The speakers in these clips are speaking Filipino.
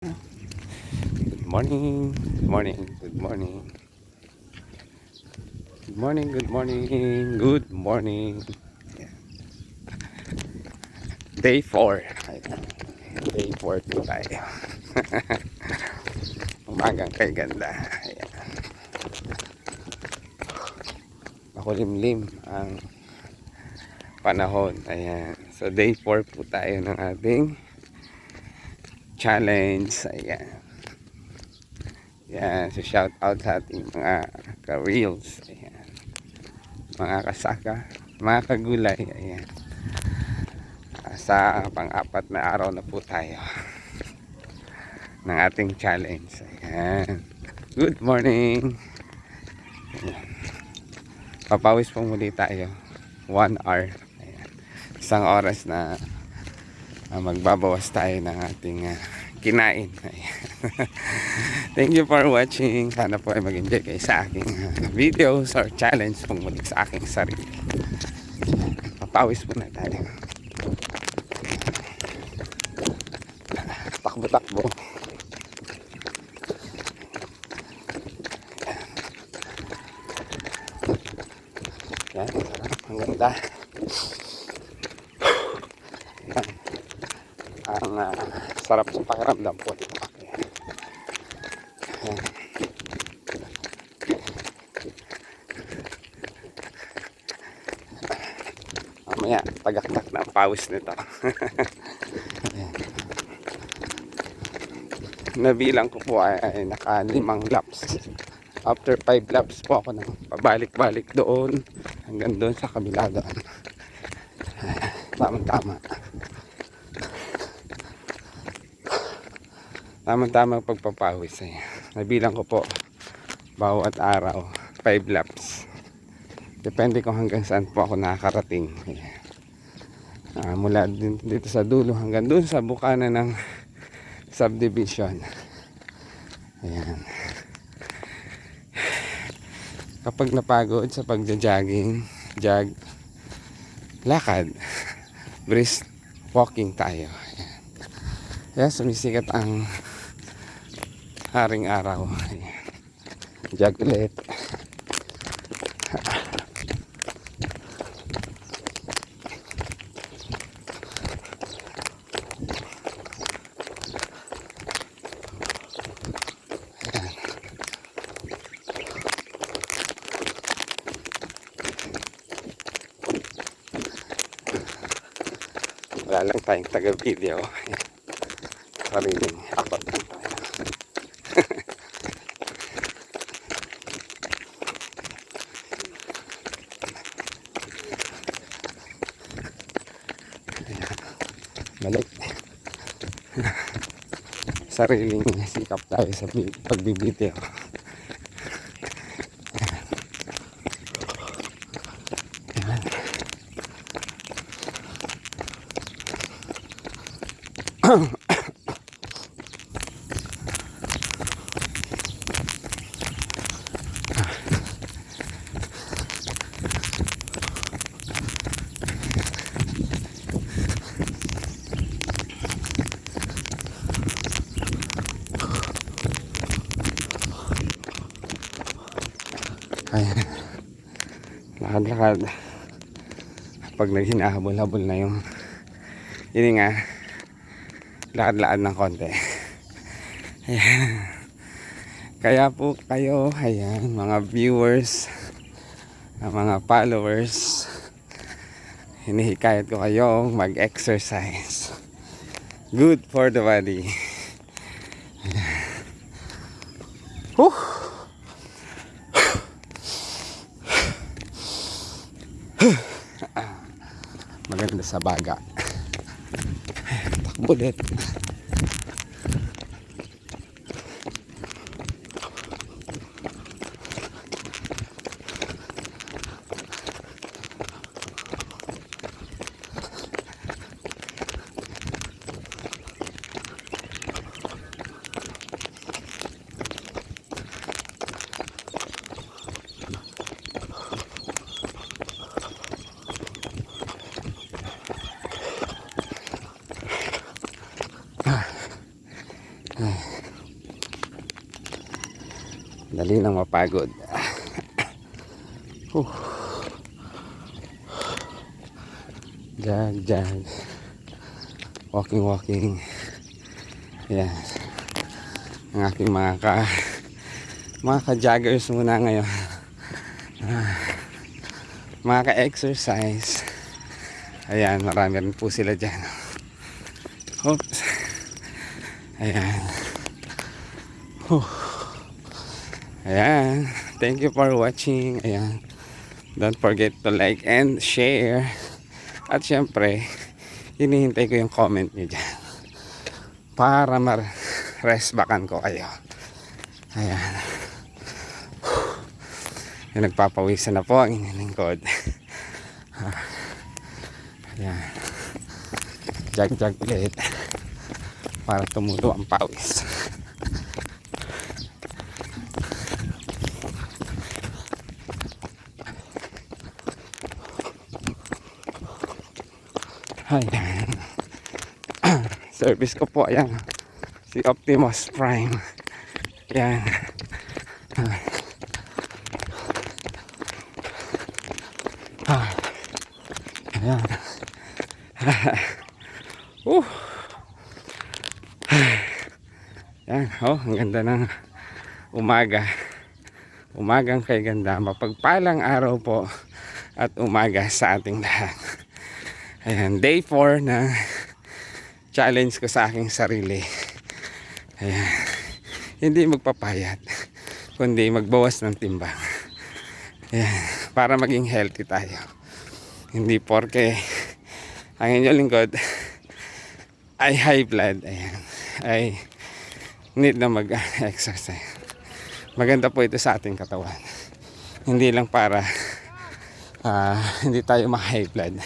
Good morning, good morning, good morning. Good morning, good morning, good morning. Day 4. Day 4 po tayo. Umagang kay ganda. Ayan. Makulimlim ang panahon. Ayan. So day 4 po tayo ng ating challenge. Ayan. Ayan. So shout out sa ating mga ka-reels. Ayan. Mga kasaka, mga kagulay. Ayan. Sa pang-apat na araw na po tayo ng ating challenge. Ayan. Good morning. Ayan. Papawis po muli tayo. 1 hour. Ayan. Isang oras na magbabawas tayo ng ating kinain. Ayan. Thank you for watching. Sana po ay mag-enjoy kayo sa aking videos or challenge pong muli sa aking sarili. Papawis muna tayo. Takbo-takbo. Yan, ang ganda. Yan. Ang sarap sa pakiramdam po dito. Yan. Mamaya, tagaktak na ang pawis nito. Yan. Nabilang ko po ay naka 5 laps. After 5 laps po ako nang pabalik-balik doon hanggang doon sa kabila doon. Tamang-tama. Tamang-tama pagpapawis. Nabilang ko po bawat araw 5 laps. Depende kung hanggang saan po ako nakakarating. Mula dito sa dulo hanggang doon sa bukana ng subdivision. Ayan. Kapag napagod sa pagja-jogging, lakad, brisk walking tayo. Ayan. Kaya sumisikat ang haring araw. Ayan. Jog ulit. Wala lang tayong taga-video. Sariling akot lang tayo. Balik. Sariling sikap tayo sa pagbibideo. Ayan. Lakad-lakad. Pag naghinahabol-habol na yung yun nga, lakad-lakad ng konti. Ayan. Kaya po kayo, ayan, mga viewers, mga followers, hinihikayat ko kayo mag-exercise. Good for the body. Whew. Maganda sa baga. Takbo ulit. Dali nang mapagod. Whew. Jag. Walking. Ayan. Ang aking mga ka-joggers muna ngayon. Mga ka-exercise. Ayan, marami rin po sila dyan. Oops. Ayan. Whew. Ayan. Thank you for watching. Ayan. Don't forget to like and share. At syempre, hinihintay ko yung comment nyo dyan para ma-rest backan ko kayo. Ayan. Yung nagpapawisan na po ang inyong lingkod. Ayan. Jag ulit para tumulo ang pawis. Ayan. Service ko po, ayan. Si Optimus Prime. Ayan. Ayan. Ayan. Oh, ang ganda ng umaga. Umagang kay ganda. Mapagpalang araw po at umaga sa ating lahat. Ayan, day 4 na challenge ko sa aking sarili. Ayan. Hindi magpapayat, kundi magbawas ng timbang. Ayan, para maging healthy tayo. Hindi porke ang inyong lingkod ay high blood, ayan, ay need na mag-exercise. Maganda po ito sa ating katawan. Hindi lang para hindi tayo ma-high blood.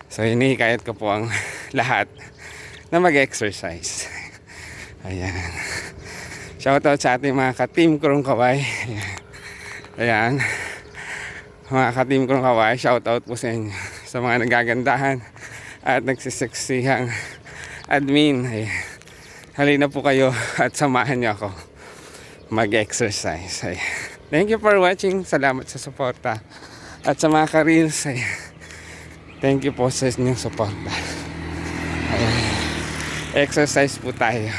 So hinihikayat ko po ang lahat na mag-exercise. Ayan. Shoutout sa ating mga ka-team Krong Kaway. Ayan. Mga ka-team Krong Kaway, shoutout po sa inyo. Sa mga nagagandahan at nagsiseksihang admin. Ayan. Halina po kayo at samahan niyo ako mag-exercise. Ayan. Thank you for watching. Salamat sa suporta. At sa mga ka-reels, ayan. Thank you po sa inyong suporta. Ayan. Exercise po tayo.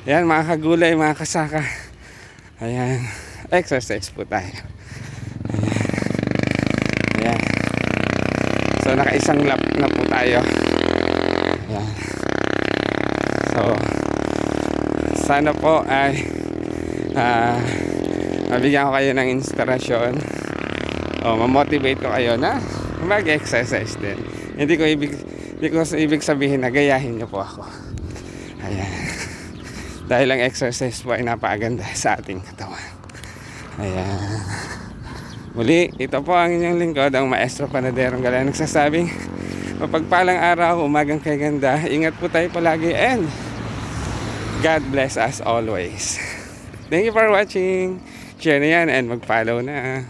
Ayan, mga kagulay, mga kasaka. Ayan. Exercise po tayo. Ayan. Ayan. So, naka-isang lap na po tayo. Ayan. So, sana po ay mabigyan ko kayo ng inspirasyon o mamotivate ko kayo na mag-exercise din. Hindi ko ibig sabihin na gayahin niyo po ako. Ayan. Dahil ang exercise po ay napakaganda sa ating katawan. Ayan. Muli, ito po ang inyong lingkod, ang Maestro Panaderong Galea, nagsasabing mapagpalang araw, umagang kay ganda. Ingat po tayo palagi and God bless us always. Thank you for watching. Share na yan and mag-follow na.